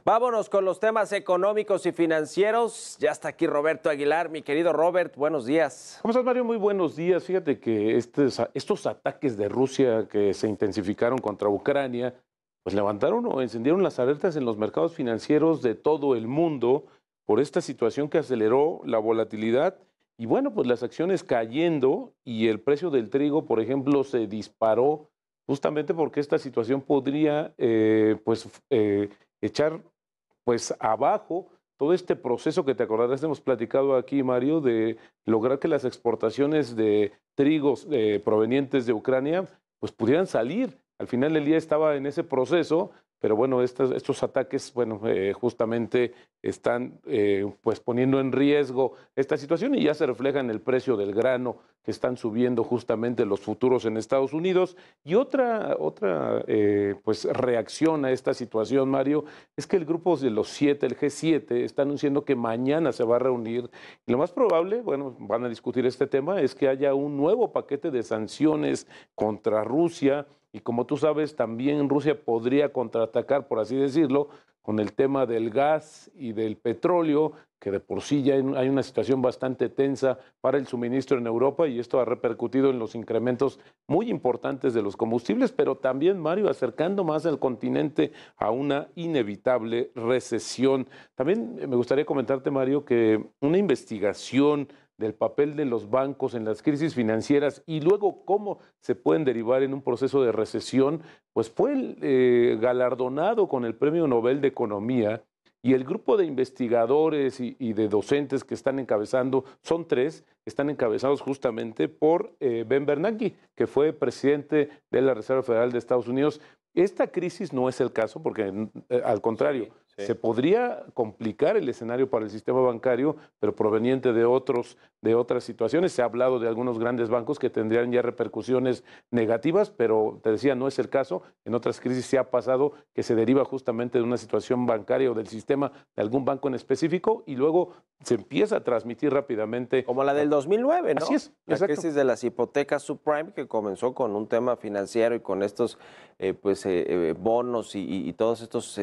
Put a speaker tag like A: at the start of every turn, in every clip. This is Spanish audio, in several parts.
A: Vámonos con los temas económicos y financieros. Ya está aquí Roberto Aguilar. Mi querido Robert, buenos días.
B: ¿Cómo estás, Mario? Muy buenos días. Fíjate que estos ataques de Rusia que se intensificaron contra Ucrania, pues levantaron o encendieron las alertas en los mercados financieros de todo el mundo por esta situación que aceleró la volatilidad y bueno, pues las acciones cayendo y el precio del trigo, por ejemplo, se disparó justamente porque esta situación podría echar pues abajo todo este proceso que te acordarás, hemos platicado aquí, Mario, de lograr que las exportaciones de trigos provenientes de Ucrania pues pudieran salir. Al final del día estaba en ese proceso, pero bueno, estos ataques, bueno, justamente están pues poniendo en riesgo esta situación y ya se refleja en el precio del grano que están subiendo justamente los futuros en Estados Unidos. Y otra pues reacción a esta situación, Mario, es que el grupo de los 7, el G7, está anunciando que mañana se va a reunir y lo más probable, bueno, van a discutir este tema, es que haya un nuevo paquete de sanciones contra Rusia. Y como tú sabes, también Rusia podría contraatacar, por así decirlo, con el tema del gas y del petróleo, que de por sí ya hay una situación bastante tensa para el suministro en Europa y esto ha repercutido en los incrementos muy importantes de los combustibles, pero también, Mario, acercando más al continente a una inevitable recesión. También me gustaría comentarte, Mario, que una investigación del papel de los bancos en las crisis financieras y luego cómo se pueden derivar en un proceso de recesión, pues fue galardonado con el Premio Nobel de Economía y el grupo de investigadores y de docentes que están encabezando, son 3, están encabezados justamente por Ben Bernanke, que fue presidente de la Reserva Federal de Estados Unidos. Esta crisis no es el caso porque al contrario, se podría complicar el escenario para el sistema bancario, pero proveniente de otras situaciones. Se ha hablado de algunos grandes bancos que tendrían ya repercusiones negativas, pero te decía, no es el caso. En otras crisis se ha pasado que se deriva justamente de una situación bancaria o del sistema de algún banco en específico y luego se empieza a transmitir rápidamente.
A: Como la del 2009, ¿no?
B: Así es,
A: la
B: exacto.
A: crisis de las hipotecas subprime que comenzó con un tema financiero y con estos bonos y todos estos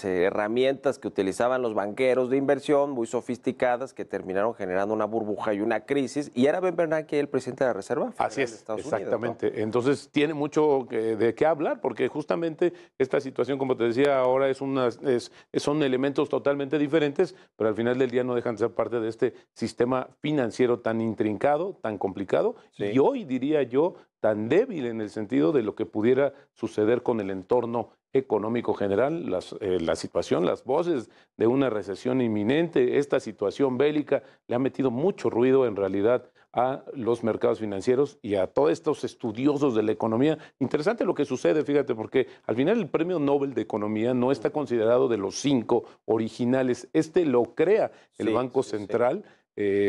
A: herramientas que utilizaban los banqueros de inversión muy sofisticadas que terminaron generando una burbuja y una crisis. Y era Ben Bernanke el presidente de la Reserva Federal
B: Así es,
A: de Estados
B: exactamente.
A: Unidos, ¿no?
B: Entonces tiene mucho de qué hablar porque justamente esta situación, como te decía, ahora son elementos totalmente diferentes, pero al final del día no dejan de ser parte de este sistema financiero tan intrincado, tan complicado y hoy diría yo tan débil en el sentido de lo que pudiera suceder con el entorno económico general, la situación, las voces de una recesión inminente, esta situación bélica le ha metido mucho ruido en realidad a los mercados financieros y a todos estos estudiosos de la economía. Interesante lo que sucede, fíjate, porque al final el Premio Nobel de Economía no está considerado de los 5 originales. Este lo crea el Banco Central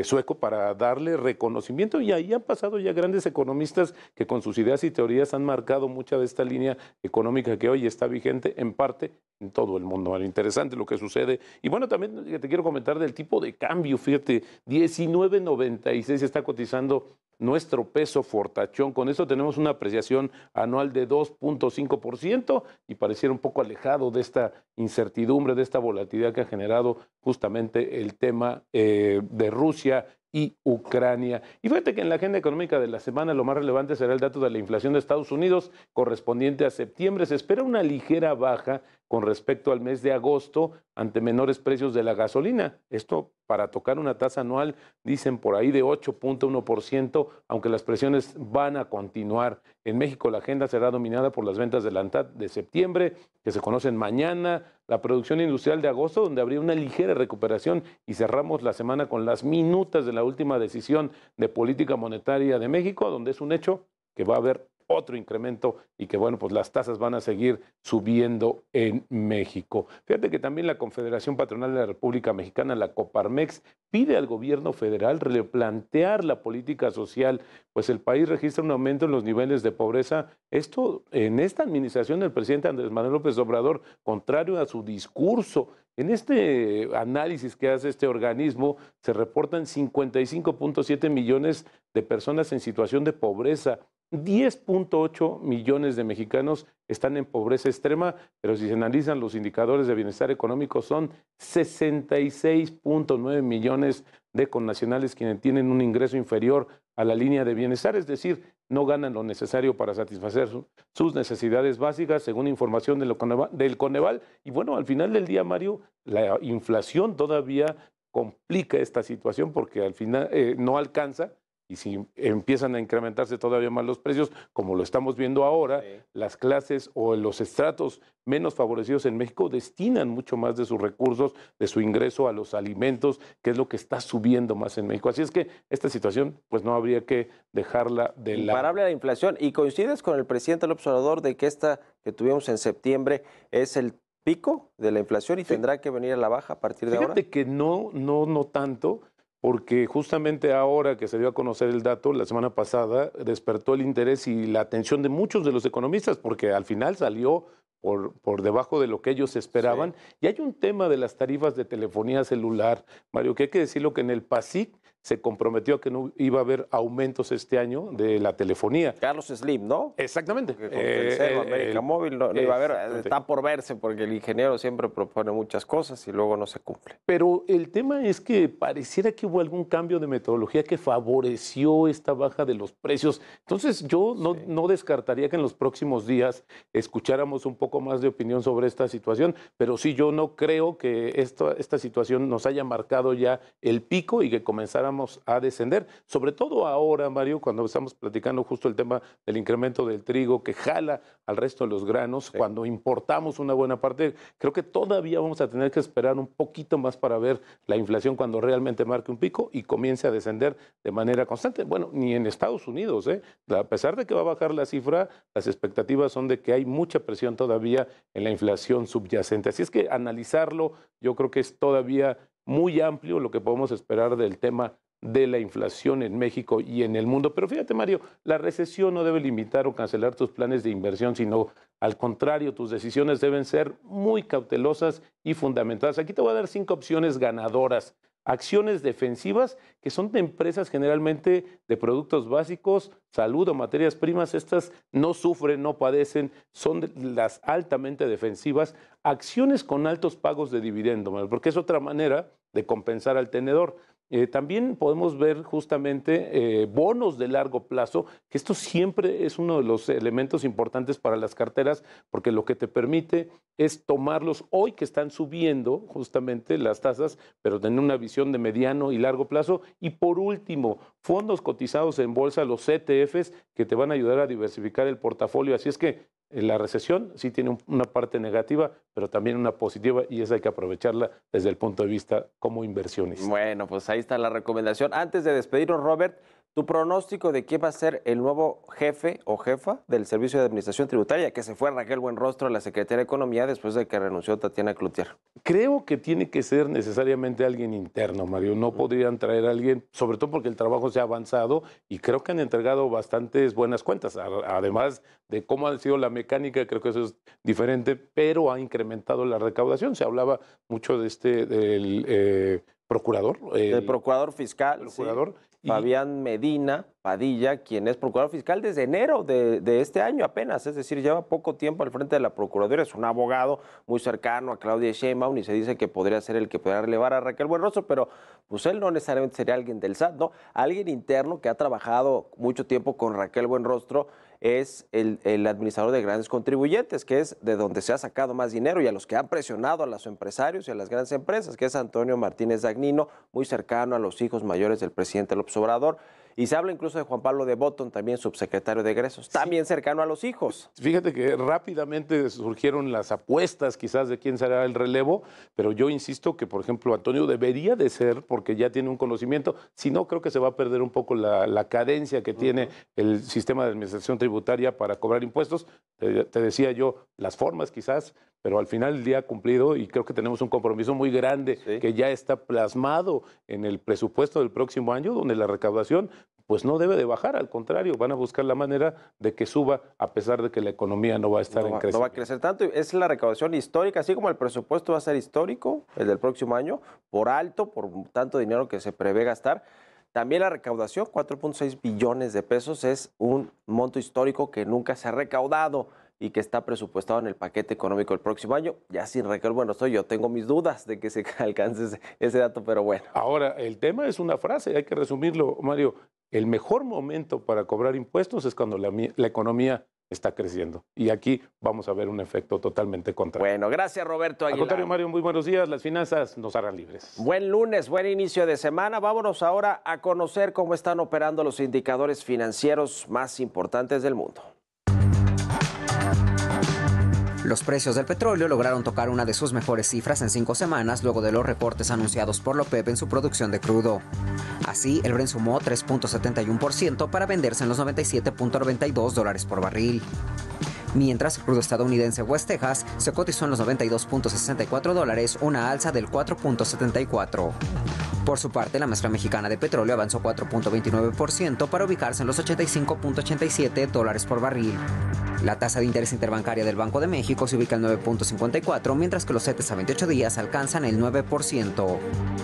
B: sueco para darle reconocimiento y ahí han pasado ya grandes economistas que con sus ideas y teorías han marcado mucha de esta línea económica que hoy está vigente en parte en todo el mundo. Bueno, interesante lo que sucede. Y bueno, también te quiero comentar del tipo de cambio, fíjate, 19.96 está cotizando nuestro peso fortachón. Con esto tenemos una apreciación anual de 2.5% y pareciera un poco alejado de esta incertidumbre, de esta volatilidad que ha generado justamente el tema de Rusia y Ucrania. Y fíjate que en la agenda económica de la semana lo más relevante será el dato de la inflación de Estados Unidos correspondiente a septiembre. Se espera una ligera baja con respecto al mes de agosto ante menores precios de la gasolina. Esto para tocar una tasa anual, dicen por ahí de 8.1%, aunque las presiones van a continuar. En México la agenda será dominada por las ventas de la ANTAD de septiembre, que se conocen mañana, la producción industrial de agosto, donde habría una ligera recuperación, y cerramos la semana con las minutas de la última decisión de política monetaria de México, donde es un hecho que va a haber otro incremento y que, bueno, pues las tasas van a seguir subiendo en México. Fíjate que también la Confederación Patronal de la República Mexicana, la Coparmex, pide al gobierno federal replantear la política social, pues el país registra un aumento en los niveles de pobreza. Esto en esta administración del presidente Andrés Manuel López Obrador, contrario a su discurso. En este análisis que hace este organismo, se reportan 55.7 millones de personas en situación de pobreza. 10.8 millones de mexicanos están en pobreza extrema, pero si se analizan los indicadores de bienestar económico, son 66.9 millones de connacionales quienes tienen un ingreso inferior a la línea de bienestar, es decir, no ganan lo necesario para satisfacer sus necesidades básicas, según información del Coneval. Y bueno, al final del día, Mario, la inflación todavía complica esta situación porque al final no alcanza. Y si empiezan a incrementarse todavía más los precios, como lo estamos viendo ahora, sí, las clases o los estratos menos favorecidos en México destinan mucho más de sus recursos, de su ingreso a los alimentos, que es lo que está subiendo más en México. Así es que esta situación, pues no habría que dejarla de lado.
A: Imparable la inflación. ¿Y coincides con el presidente López Obrador de que esta que tuvimos en septiembre es el pico de la inflación y tendrá que venir a la baja a partir de ahora?
B: Fíjate que no tanto, porque justamente ahora que se dio a conocer el dato, la semana pasada, despertó el interés y la atención de muchos de los economistas, porque al final salió por debajo de lo que ellos esperaban. Sí. Y hay un tema de las tarifas de telefonía celular, Mario, que hay que decirlo que en el PASIC se comprometió a que no iba a haber aumentos este año de la telefonía.
A: Carlos Slim, ¿no?
B: Exactamente.
A: Porque con Telcel, América Móvil no iba a haber, está por verse, porque el ingeniero siempre propone muchas cosas y luego no se cumple.
B: Pero el tema es que pareciera que hubo algún cambio de metodología que favoreció esta baja de los precios. Entonces yo no descartaría que en los próximos días escucháramos un poco más de opinión sobre esta situación, pero sí, yo no creo que esta situación nos haya marcado ya el pico y que comenzáramos a descender, sobre todo ahora, Mario, cuando estamos platicando justo el tema del incremento del trigo que jala al resto de los granos, sí, cuando importamos una buena parte, creo que todavía vamos a tener que esperar un poquito más para ver la inflación cuando realmente marque un pico y comience a descender de manera constante. Bueno, ni en Estados Unidos, a pesar de que va a bajar la cifra, las expectativas son de que hay mucha presión todavía en la inflación subyacente. Así es que analizarlo, yo creo que es todavía muy amplio lo que podemos esperar del tema de la inflación en México y en el mundo. Pero fíjate, Mario, la recesión no debe limitar o cancelar tus planes de inversión, sino al contrario, tus decisiones deben ser muy cautelosas y fundamentadas. Aquí te voy a dar 5 opciones ganadoras. Acciones defensivas, que son de empresas generalmente de productos básicos, salud o materias primas. Estas no sufren, no padecen, son las altamente defensivas. Acciones con altos pagos de dividendo, porque es otra manera de compensar al tenedor. También podemos ver justamente bonos de largo plazo, que esto siempre es uno de los elementos importantes para las carteras, porque lo que te permite es tomarlos hoy que están subiendo justamente las tasas, pero tener una visión de mediano y largo plazo. Y por último, fondos cotizados en bolsa, los ETFs, que te van a ayudar a diversificar el portafolio. Así es que la recesión sí tiene una parte negativa, pero también una positiva, y esa hay que aprovecharla desde el punto de vista como inversionista.
A: Bueno, pues ahí está la recomendación. Antes de despedirnos, Robert, tu pronóstico de quién va a ser el nuevo jefe o jefa del Servicio de Administración Tributaria, que se fue Raquel Buenrostro a la Secretaría de Economía después de que renunció Tatiana Cloutier.
B: Creo que tiene que ser necesariamente alguien interno, Mario. No podrían traer a alguien, sobre todo porque el trabajo se ha avanzado y creo que han entregado bastantes buenas cuentas. Además de cómo ha sido la mecánica, creo que eso es diferente, pero ha incrementado la recaudación. Se hablaba mucho de del procurador.
A: El procurador fiscal.
B: Procurador.
A: Sí. Fabián Medina Padilla, quien es procurador fiscal desde enero de este año apenas, es decir, lleva poco tiempo al frente de la Procuraduría, es un abogado muy cercano a Claudia Sheinbaum y se dice que podría ser el que pueda relevar a Raquel Buenrostro, pero pues él no necesariamente sería alguien del SAT, ¿no? Alguien interno que ha trabajado mucho tiempo con Raquel Buenrostro es el administrador de grandes contribuyentes, que es de donde se ha sacado más dinero y a los que han presionado a los empresarios y a las grandes empresas, que es Antonio Martínez Dagnino, muy cercano a los hijos mayores del presidente López Obrador. Y se habla incluso de Juan Pablo de Botton, también subsecretario de egresos, también cercano a los hijos.
B: Fíjate que rápidamente surgieron las apuestas quizás de quién será el relevo, pero yo insisto que, por ejemplo, Antonio debería de ser, porque ya tiene un conocimiento, si no, creo que se va a perder un poco la cadencia que tiene el sistema de administración tributaria para cobrar impuestos. Te decía yo, las formas quizás, pero al final el día ha cumplido y creo que tenemos un compromiso muy grande que ya está plasmado en el presupuesto del próximo año, donde la recaudación pues no debe de bajar, al contrario, van a buscar la manera de que suba a pesar de que la economía no va a estar en crecimiento.
A: No va a crecer tanto, es la recaudación histórica, así como el presupuesto va a ser histórico, el del próximo año, por alto, por tanto dinero que se prevé gastar. También la recaudación, 4.6 billones de pesos, es un monto histórico que nunca se ha recaudado y que está presupuestado en el paquete económico del próximo año. Ya sin recaudar, bueno, yo tengo mis dudas de que se alcance ese dato, pero bueno.
B: Ahora, el tema es una frase, hay que resumirlo, Mario. El mejor momento para cobrar impuestos es cuando la economía está creciendo. Y aquí vamos a ver un efecto totalmente contrario.
A: Bueno, gracias, Roberto Aguilar.
B: Al contrario, Mario, muy buenos días. Las finanzas nos harán libres.
A: Buen lunes, buen inicio de semana. Vámonos ahora a conocer cómo están operando los indicadores financieros más importantes del mundo.
C: Los precios del petróleo lograron tocar una de sus mejores cifras en 5 semanas luego de los recortes anunciados por la OPEP en su producción de crudo. Así, el Brent sumó 3.71% para venderse en los $97.92 por barril. Mientras el crudo estadounidense West Texas se cotizó en los $92.64, una alza del 4.74%. Por su parte, la mezcla mexicana de petróleo avanzó 4.29% para ubicarse en los $85.87 por barril. La tasa de interés interbancaria del Banco de México se ubica en 9.54, mientras que los CETES a 28 días alcanzan el 9%.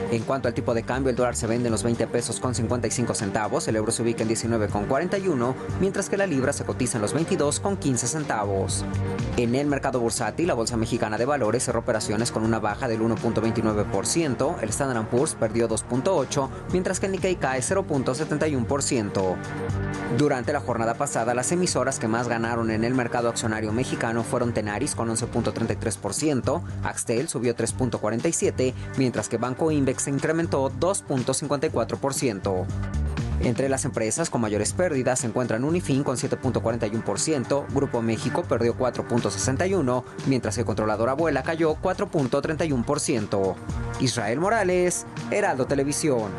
C: En cuanto al tipo de cambio, el dólar se vende en los 20 pesos con 55 centavos, el euro se ubica en 19,41, mientras que la libra se cotiza en los 22 con 15 centavos. En el mercado bursátil, la Bolsa Mexicana de Valores cerró operaciones con una baja del 1.29%, el Standard & Poor's perdió 2.8%, mientras que el Nikkei cae 0.71%. Durante la jornada pasada, las emisoras que más ganaron en el mercado accionario mexicano fueron Tenaris con 11.33%, Axtel subió 3.47%, mientras que Banco Invex incrementó 2.54%. Entre las empresas con mayores pérdidas se encuentran Unifin con 7.41%, Grupo México perdió 4.61%, mientras que Controladora Abuela cayó 4.31%. Israel Morales, Heraldo Televisión.